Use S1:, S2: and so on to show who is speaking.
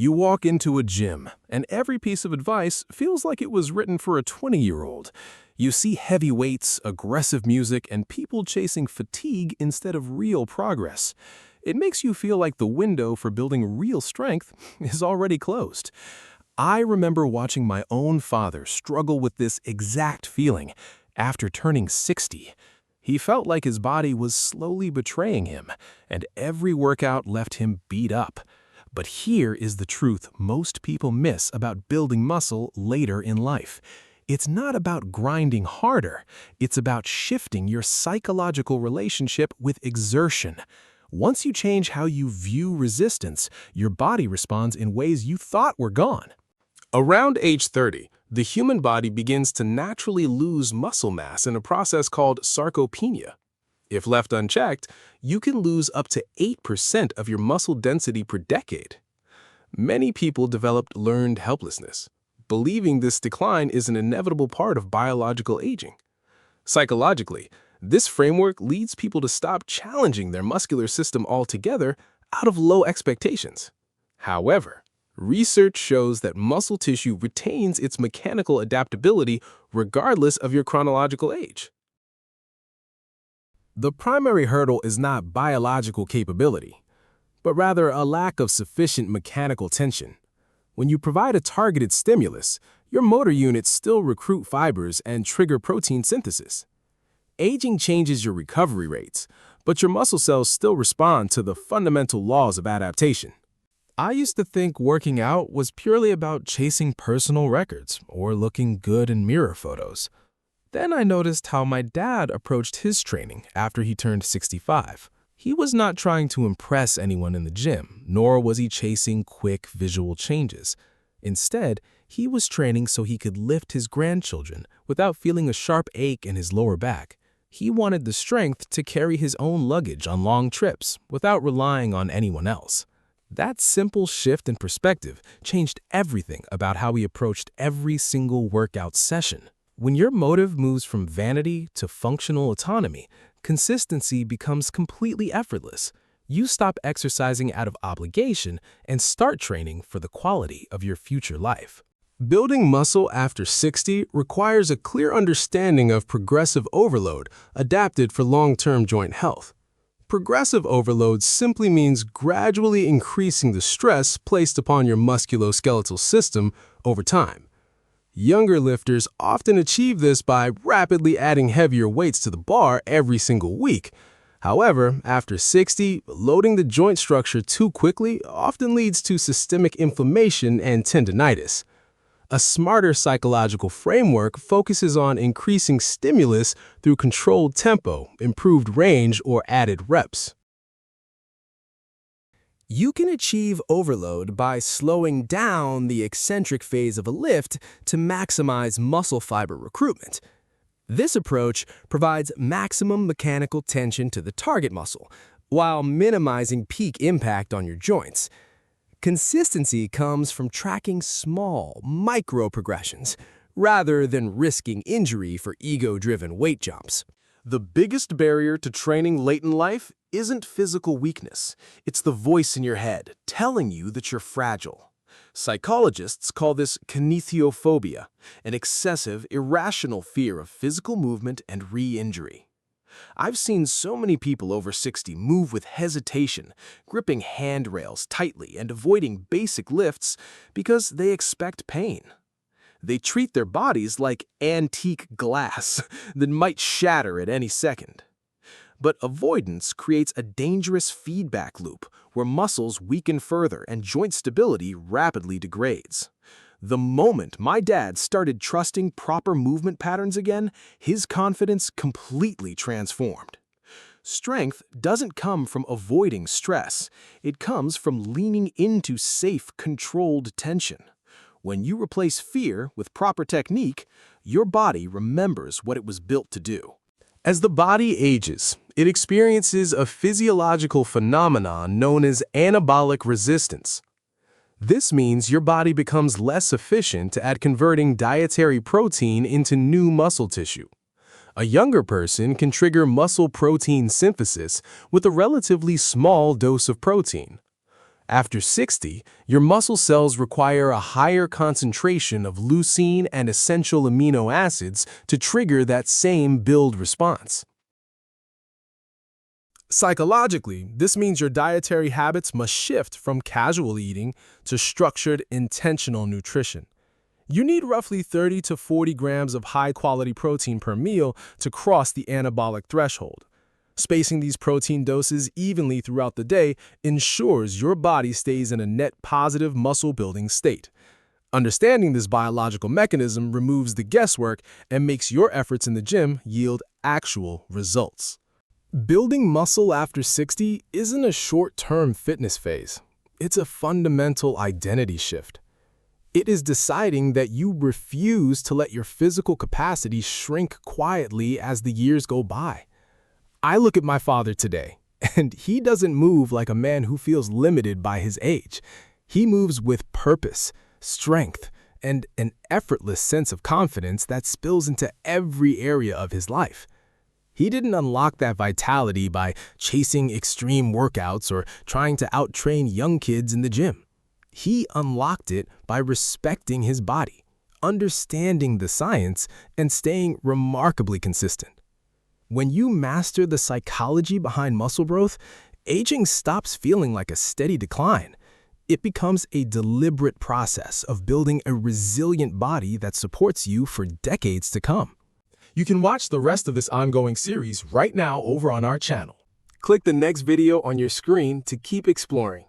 S1: You walk into a gym, and every piece of advice feels like it was written for a 20-year-old. You see heavy weights, aggressive music, and people chasing fatigue instead of real progress. It makes you feel like the window for building real strength is already closed. I remember watching my own father struggle with this exact feeling after turning 60. He felt like his body was slowly betraying him, and every workout left him beat up. But here is the truth most people miss about building muscle later in life. It's not about grinding harder. It's about shifting your psychological relationship with exertion. Once you change how you view resistance, your body responds in ways you thought were gone. Around age 30, the human body begins to naturally lose muscle mass in a process called sarcopenia. If left unchecked, you can lose up to 8% of your muscle density per decade. Many people developed learned helplessness, believing this decline is an inevitable part of biological aging. Psychologically, this framework leads people to stop challenging their muscular system altogether out of low expectations. However, research shows that muscle tissue retains its mechanical adaptability regardless of your chronological age. The primary hurdle is not biological capability, but rather a lack of sufficient mechanical tension. When you provide a targeted stimulus, your motor units still recruit fibers and trigger protein synthesis. Aging changes your recovery rates, but your muscle cells still respond to the fundamental laws of adaptation. I used to think working out was purely about chasing personal records or looking good in mirror photos. Then I noticed how my dad approached his training after he turned 65. He was not trying to impress anyone in the gym, nor was he chasing quick visual changes. Instead, he was training so he could lift his grandchildren without feeling a sharp ache in his lower back. He wanted the strength to carry his own luggage on long trips without relying on anyone else. That simple shift in perspective changed everything about how he approached every single workout session. When your motive moves from vanity to functional autonomy, consistency becomes completely effortless. You stop exercising out of obligation and start training for the quality of your future life. Building muscle after 60 requires a clear understanding of progressive overload adapted for long-term joint health. Progressive overload simply means gradually increasing the stress placed upon your musculoskeletal system over time. Younger lifters often achieve this by rapidly adding heavier weights to the bar every single week. However, after 60, loading the joint structure too quickly often leads to systemic inflammation and tendinitis. A smarter psychological framework focuses on increasing stimulus through controlled tempo, improved range, or added reps. You can achieve overload by slowing down the eccentric phase of a lift to maximize muscle fiber recruitment. This approach provides maximum mechanical tension to the target muscle, while minimizing peak impact on your joints. Consistency comes from tracking small, micro-progressions, rather than risking injury for ego-driven weight jumps. The biggest barrier to training late in life isn't physical weakness. It's the voice in your head telling you that you're fragile. Psychologists call this kinesiophobia, an excessive, irrational fear of physical movement and re-injury. I've seen so many people over 60 move with hesitation, gripping handrails tightly and avoiding basic lifts because they expect pain. They treat their bodies like antique glass that might shatter at any second. But avoidance creates a dangerous feedback loop where muscles weaken further and joint stability rapidly degrades. The moment my dad started trusting proper movement patterns again, his confidence completely transformed. Strength doesn't come from avoiding stress. It comes from leaning into safe, controlled tension. When you replace fear with proper technique, your body remembers what it was built to do. As the body ages, it experiences a physiological phenomenon known as anabolic resistance. This means your body becomes less efficient at converting dietary protein into new muscle tissue. A younger person can trigger muscle protein synthesis with a relatively small dose of protein. After 60, your muscle cells require a higher concentration of leucine and essential amino acids to trigger that same build response. Psychologically, this means your dietary habits must shift from casual eating to structured, intentional nutrition. You need roughly 30 to 40 grams of high-quality protein per meal to cross the anabolic threshold. Spacing these protein doses evenly throughout the day ensures your body stays in a net positive muscle-building state. Understanding this biological mechanism removes the guesswork and makes your efforts in the gym yield actual results. Building muscle after 60 isn't a short-term fitness phase. It's a fundamental identity shift. It is deciding that you refuse to let your physical capacity shrink quietly as the years go by. I look at my father today, and he doesn't move like a man who feels limited by his age. He moves with purpose, strength, and an effortless sense of confidence that spills into every area of his life. He didn't unlock that vitality by chasing extreme workouts or trying to out-train young kids in the gym. He unlocked it by respecting his body, understanding the science, and staying remarkably consistent. When you master the psychology behind muscle growth, aging stops feeling like a steady decline. It becomes a deliberate process of building a resilient body that supports you for decades to come. You can watch the rest of this ongoing series right now over on our channel. Click the next video on your screen to keep exploring.